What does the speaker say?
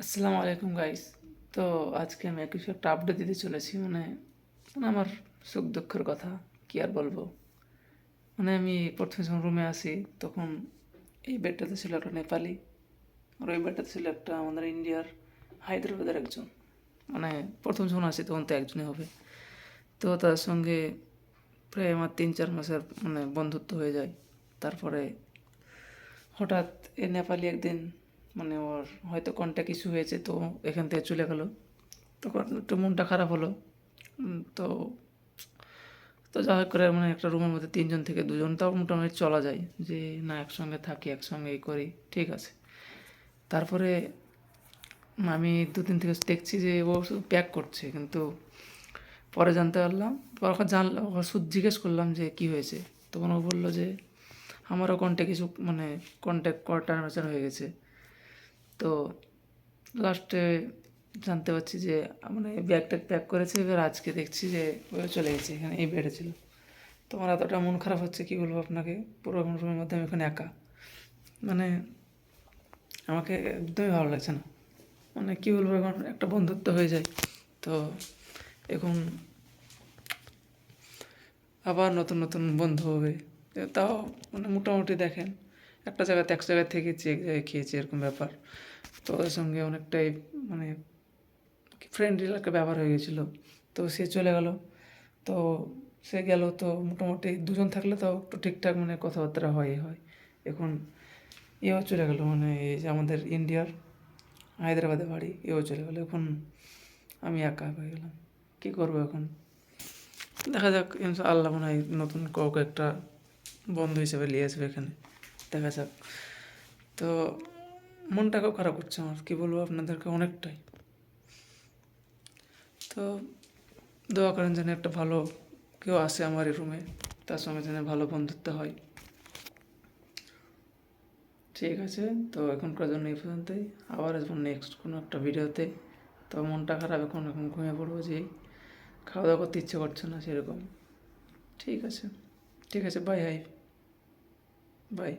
আসসালামু আলাইকুম গাইস। তো আজকে আমি কিছু একটা আপডেট দিতে চলেছি, আমার সুখ দুঃখের কথা কি আর বলবো। আমি প্রথমে যখন রুমে আসি তখন এই বেডটাতে ছিল একটা নেপালি, আর ওই বেডটাতে ছিল একটা আমাদের ইন্ডিয়ার হায়দ্রাবাদের একজন। প্রথম যখন আসি তখন তো একজনই হবে। তো তার সঙ্গে প্রায় আমার 3-4 মাসের বন্ধুত্ব হয়ে যায়। তারপরে হঠাৎ এই নেপালি একদিন ওর হয়তো কন্ট্যাক্ট ইস্যু হয়েছে, তো এখান থেকে চলে গেল। তখন একটু মনটা খারাপ হলো। তো তো যা হোক করে একটা রুমের মধ্যে 3 জন থেকে 2 জন তাও মোটামুটি চলা যায়, যে না একসঙ্গে থাকি একসঙ্গে এই করি, ঠিক আছে। তারপরে আমি 2 দিন থেকে দেখছি যে ও শুধু প্যাক করছে, কিন্তু পরে জানতে পারলাম, পরে ওকে জানলাম, ওকে শুধু জিজ্ঞেস করলাম যে কী হয়েছে। তখন ও বললো যে আমারও কন্ট্যাক্ট কিছু কন্ট্যাক্ট করা টার্মিনেশন হয়ে গেছে। তো লাস্টে জানতে পারছি যে ব্যাগ ট্যাগ প্যাক করেছে, এবার আজকে দেখছি যে ও চলে গেছে, এখানে এই বেডে ছিল। তো আমার এতটা মন খারাপ হচ্ছে, কী বলবো আপনাকে। পুরো রুমের মধ্যে আমি এখানে একা, মানে আমাকে একদমই ভালো লাগছে না। কী বলবো, এখন একটা বন্ধুত্ব হয়ে যায়, তো এখন আবার নতুন নতুন বন্ধু হবে। তাও মোটামুটি দেখেন, একটা জায়গাতে এক জায়গায় থেকেছি, এক জায়গায় খেয়েছি, এরকম ব্যাপার। তো ওদের সঙ্গে অনেকটাই মানে ফ্রেন্ডলি একটা ব্যাপার হয়ে গেছিলো। তো সে চলে গেল। তো সে গেল, তো মোটামুটি 2 জন থাকলে তো একটু ঠিকঠাক কথাবার্তা হয়। এখন এও চলে গেল, এই যে আমাদের ইন্ডিয়ার হায়দ্রাবাদে বাড়ি, এও চলে গেল। এখন আমি একা হয়ে গেলাম, কী করবো এখন। দেখা যাক, আল্লাহ মনে হয় নতুন কাউকে একটা বন্ধু হিসেবে নিয়ে আসবে এখানে, দেখা যাক। তো মনটাকেও খারাপ করছে আমার, কী বলবো আপনাদেরকে, অনেকটাই। তো দোয়া করেন যেন একটা ভালো কেউ আসে আমার এই রুমে, তার সঙ্গে যেন ভালো বন্ধুত্ব হয়। ঠিক আছে, তো এখনকার জন্য এই পর্যন্তই। আবার আসবো নেক্সট কোনো একটা ভিডিওতে। তো মনটা খারাপ, এখন ঘুমিয়ে পড়বো, যে খাওয়া দাওয়া করতে ইচ্ছে করছে না সেরকম। ঠিক আছে, ঠিক আছে, বাই বাই।